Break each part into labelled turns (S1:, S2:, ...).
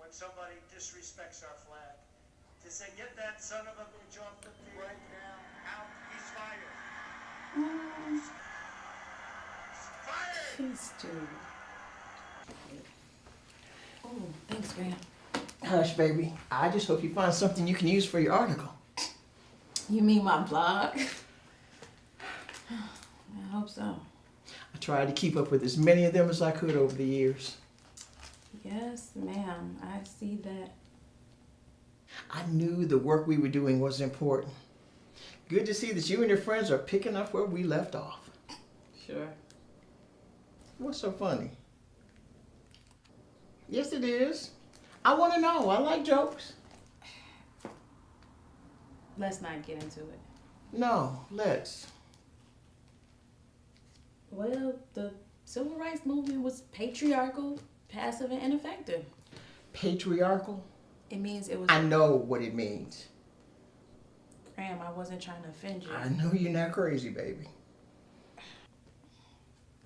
S1: when somebody disrespects our flag. To say, get that son of a bitch off the field. Right now, out, he's fired. Fired!
S2: She's too. Oh, thanks, Graham.
S3: Hush, baby. I just hope you find something you can use for your article.
S2: You mean my blog? I hope so.
S3: I tried to keep up with as many of them as I could over the years.
S2: Yes, ma'am. I see that.
S3: I knew the work we were doing was important. Good to see that you and your friends are picking up where we left off.
S2: Sure.
S3: What's so funny? Yes, it is. I want to know. I like jokes.
S2: Let's not get into it.
S3: No, let's.
S2: Well, the civil rights movement was patriarchal, passive, and ineffective.
S3: Patriarchal?
S2: It means it was...
S3: I know what it means.
S2: Graham, I wasn't trying to offend you.
S3: I know you're not crazy, baby.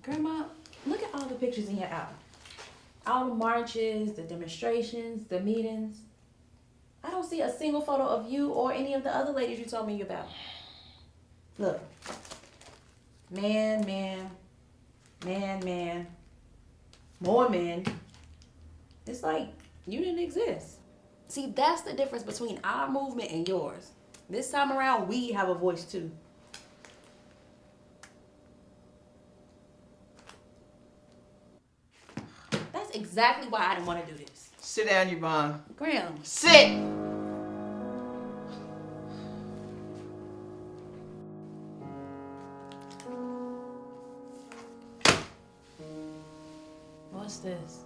S2: Grandma, look at all the pictures in your album. All the marches, the demonstrations, the meetings. I don't see a single photo of you or any of the other ladies you told me about. Look. Man, man, man, man, more men. It's like you didn't exist. See, that's the difference between our movement and yours. This time around, we have a voice too. That's exactly why I didn't want to do this.
S3: Sit down, Yvonne.
S2: Graham.
S3: Sit!
S2: What's this?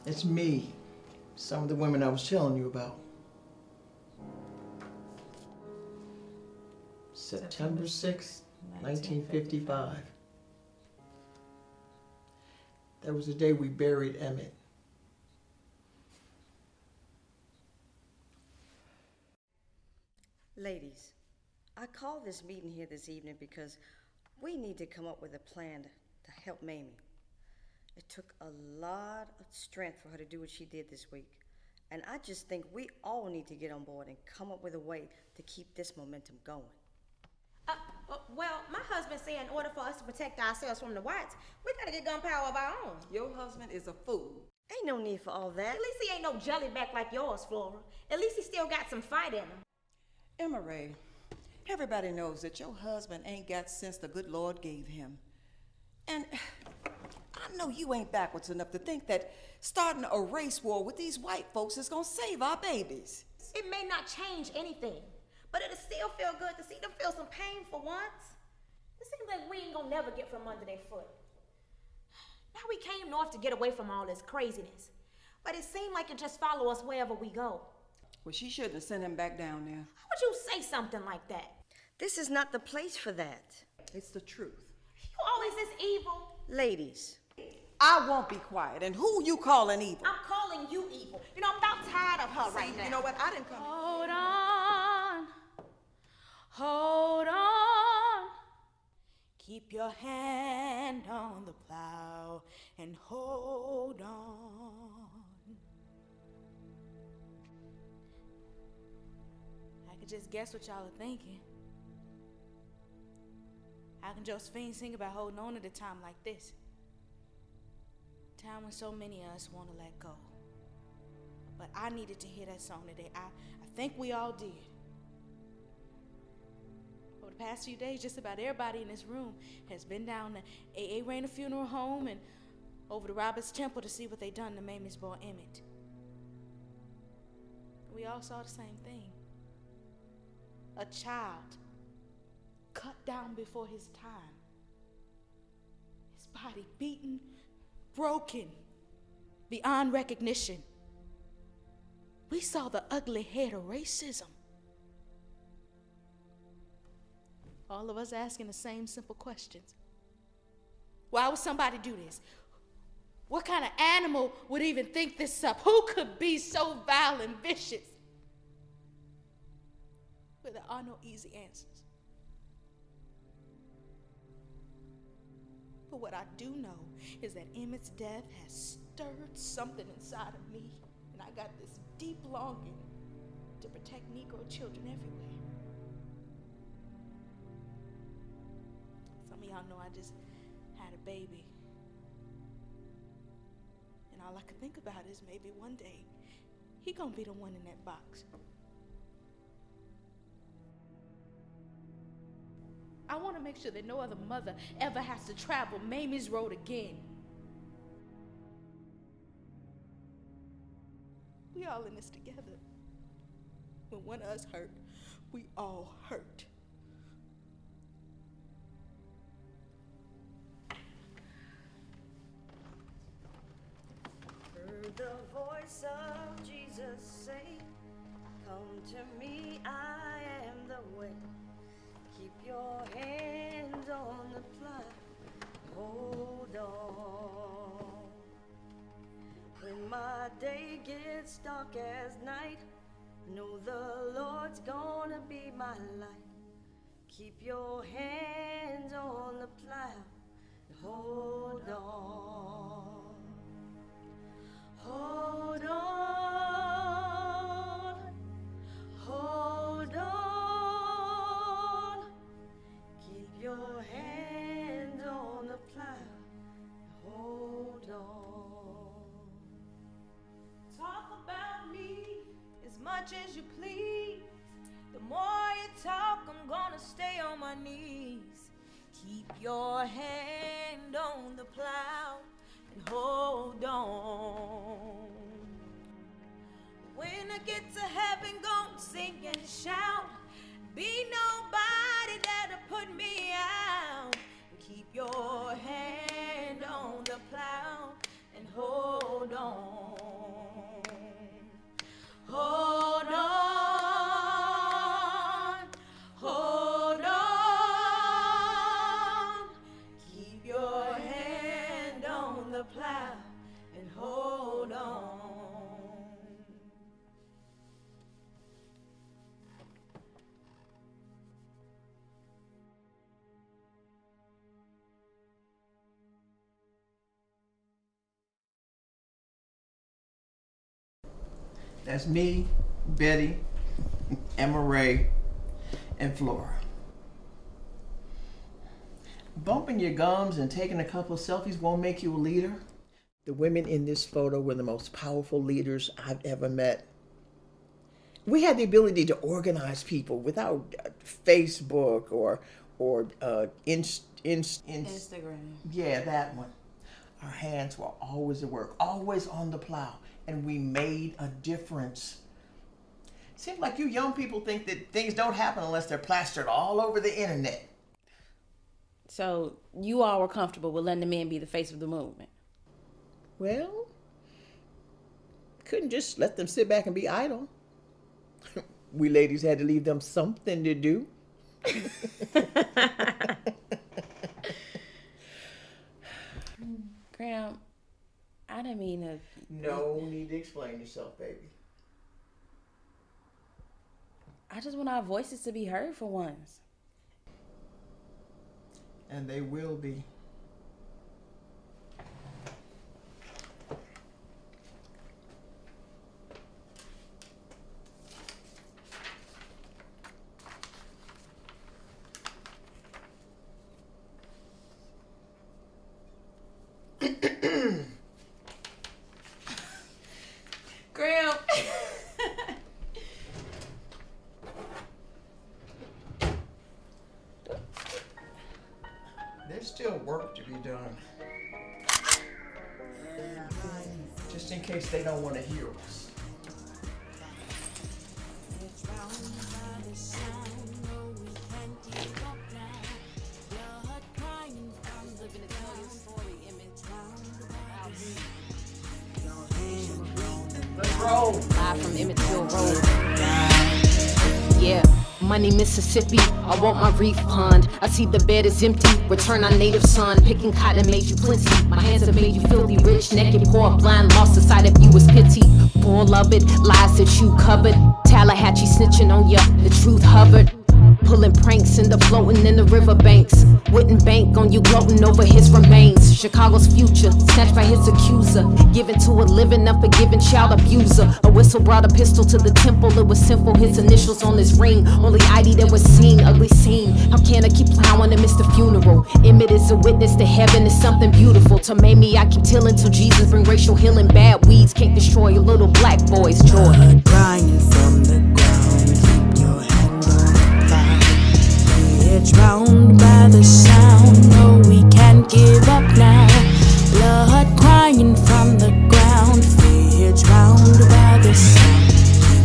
S3: It's me. Some of the women I was telling you about. September 6th, 1955. That was the day we buried Emmett.
S4: Ladies, I called this meeting here this evening because we need to come up with a plan to help Mamie. It took a lot of strength for her to do what she did this week. And I just think we all need to get on board and come up with a way to keep this momentum going.
S5: Well, my husband said in order for us to protect ourselves from the whites, we gotta get gunpowder of our own.
S6: Your husband is a fool.
S4: Ain't no need for all that.
S5: At least he ain't no jellyback like yours, Flora. At least he still got some fight in him.
S6: Emma Ray, everybody knows that your husband ain't got sense the good Lord gave him. And I know you ain't backwards enough to think that starting a race war with these white folks is gonna save our babies.
S5: It may not change anything, but it'll still feel good to see them feel some pain for once. It seems like we ain't gonna never get from under their foot. Now we came north to get away from all this craziness, but it seemed like it just follow us wherever we go.
S6: Well, she shouldn't have sent him back down there.
S5: How would you say something like that?
S4: This is not the place for that.
S6: It's the truth.
S5: You always this evil.
S4: Ladies.
S6: I won't be quiet. And who you calling evil?
S5: I'm calling you evil. You know, I'm about tired of her right now.
S6: You know what? I didn't come.
S2: Hold on. Hold on. Keep your hand on the plow and hold on. I could just guess what y'all are thinking. How can Josephine sing about holding on at a time like this? A time when so many of us want to let go. But I needed to hear that song today. I think we all did. Over the past few days, just about everybody in this room has been down to A.A. Rayner Funeral Home and over to Robert's Temple to see what they done to Mamie's boy Emmett. We all saw the same thing. A child cut down before his time. His body beaten, broken, beyond recognition. We saw the ugly head of racism. All of us asking the same simple questions. Why would somebody do this? What kind of animal would even think this up? Who could be so vile and vicious? But there are no easy answers. But what I do know is that Emmett's death has stirred something inside of me, and I got this deep longing to protect Negro children everywhere. Some of y'all know I just had a baby. And all I could think about is maybe one day he gonna be the one in that box. I want to make sure that no other mother ever has to travel Mamie's road again. We all in this together. When one of us hurt, we all hurt.
S4: Heard the voice of Jesus say, "Come to me, I am the way." Keep your hands on the plow, hold on. When my day gets dark as night, know the Lord's gonna be my light. Keep your hands on the plow, hold on. Hold on, hold on. Keep your hand on the plow, hold on.
S5: Talk about me as much as you please. The more you talk, I'm gonna stay on my knees. Keep your hand on the plow and hold on. When I get to heaven, gon' sing and shout. Be nobody that'll put me out. Keep your hand on the plow and hold on. Hold on, hold on. Keep your hand on the plow and hold on.
S3: That's me, Betty, Emma Ray, and Flora. Bumping your gums and taking a couple of selfies won't make you a leader. The women in this photo were the most powerful leaders I've ever met. We had the ability to organize people without Facebook or
S7: Instagram.
S3: Yeah, that one. Our hands were always at work, always on the plow, and we made a difference. Seems like you young people think that things don't happen unless they're plastered all over the internet.
S7: So you all were comfortable with letting the men be the face of the movement?
S3: Well, couldn't just let them sit back and be idle. We ladies had to leave them something to do.
S7: Graham, I didn't mean to...
S3: No need to explain yourself, baby.
S7: I just want our voices to be heard for once.
S3: And they will be.
S7: Graham.
S3: There's still work to be done. Just in case they don't want to hear us. Let's roll.
S5: Live from Emmett Till Road. Yeah, money Mississippi, I want my refund. I see the bed is empty, return our native son. Picking cotton made you plenty, my hands have made you filthy rich. Naked, poor, blind, lost the sight of you was pity. Full of it, lies that you covered. Tallahatchie snitching on ya, the truth hovered. Pulling pranks and the floating in the riverbanks. Wouldn't bank on you gloating over his remains. Chicago's future, snatched by his accuser. Given to a living, unforgiving child abuser. A whistle brought a pistol to the temple, it was sinful. His initials on his ring, only ID that was seen, ugly scene. How can I keep plowing and miss the funeral? Emmett is a witness to heaven is something beautiful. To Mamie, I keep tilling till Jesus bring racial healing. Bad weeds can't destroy a little black boy's joy.
S8: Crying from the ground, keep your hand on the plow. We're drowned by the sound, no, we can't give up now. Blood crying from the ground, we're drowned by the sound.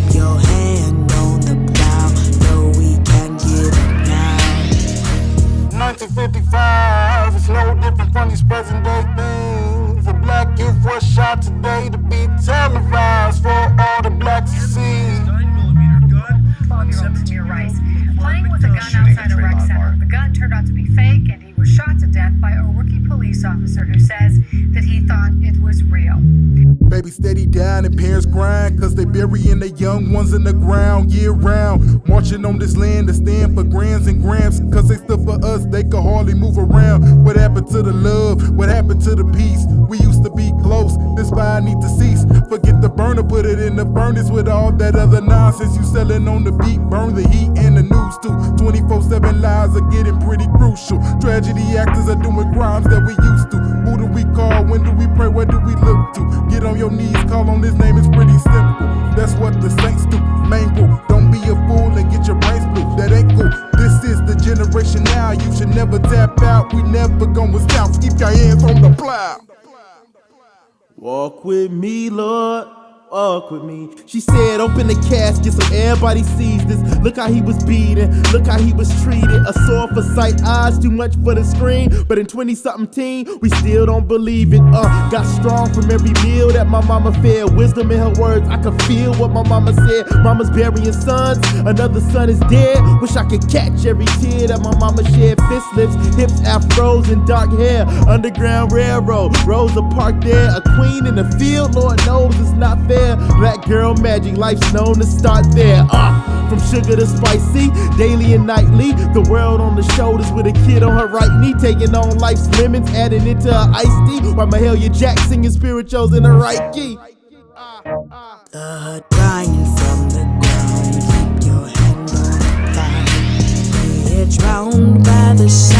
S8: Keep your hand on the plow, no, we can't give up now.
S9: 1955, it's no different from these present day things. A black youth was shot today to be televised for all the blacks to see.
S10: 9mm gun. 12-year-old Samir Rice playing with a gun outside a rec center. The gun turned out to be fake, and he was shot to death by a rookie police officer who says that he thought it was real.
S9: Baby steady down and parents grind, cause they burying their young ones in the ground year round. Marching on this land to stand for grands and grams, cause they stood for us, they could hardly move around. What happened to the love? What happened to the peace? We used to be close, this fire need to cease. Forget the burner, put it in the furnace with all that other nonsense. You selling on the beat, burn the heat and the news too. 24/7 lives are getting pretty crucial. Tragedy actors are doing crimes that we used to. Who do we call? When do we pray? Where do we look to? Get on your knees, call on his name, it's pretty simple. That's what the saints do. Main rule, don't be a fool and get your brains blue. That ain't cool. This is the generation now. You should never tap out. We never gonna stop. Keep your hands on the plow.
S11: Walk with me, Lord. Walk with me. She said, open the casket so everybody sees this. Look how he was beaten. Look how he was treated. A sore for sight, eyes too much for the screen. But in 20-something teen, we still don't believe it. Got strong from every meal that my mama fed. Wisdom in her words, I could feel what my mama said. Mama's burying sons, another son is dead. Wish I could catch every tear that my mama shed. Fist lips, hips, afros, and dark hair. Underground railroad, Rosa Park there. A queen in the field, Lord knows it's not fair. Black girl magic, life's known to start there. From sugar to spicy, daily and nightly. The world on the shoulders with a kid on her right knee, taking on life's lemons, adding it to her iced tea. While Mahalia Jackson singing spirituals in the right key.
S8: The crying from the ground, keep your hand on the plow. We're drowned by the sound.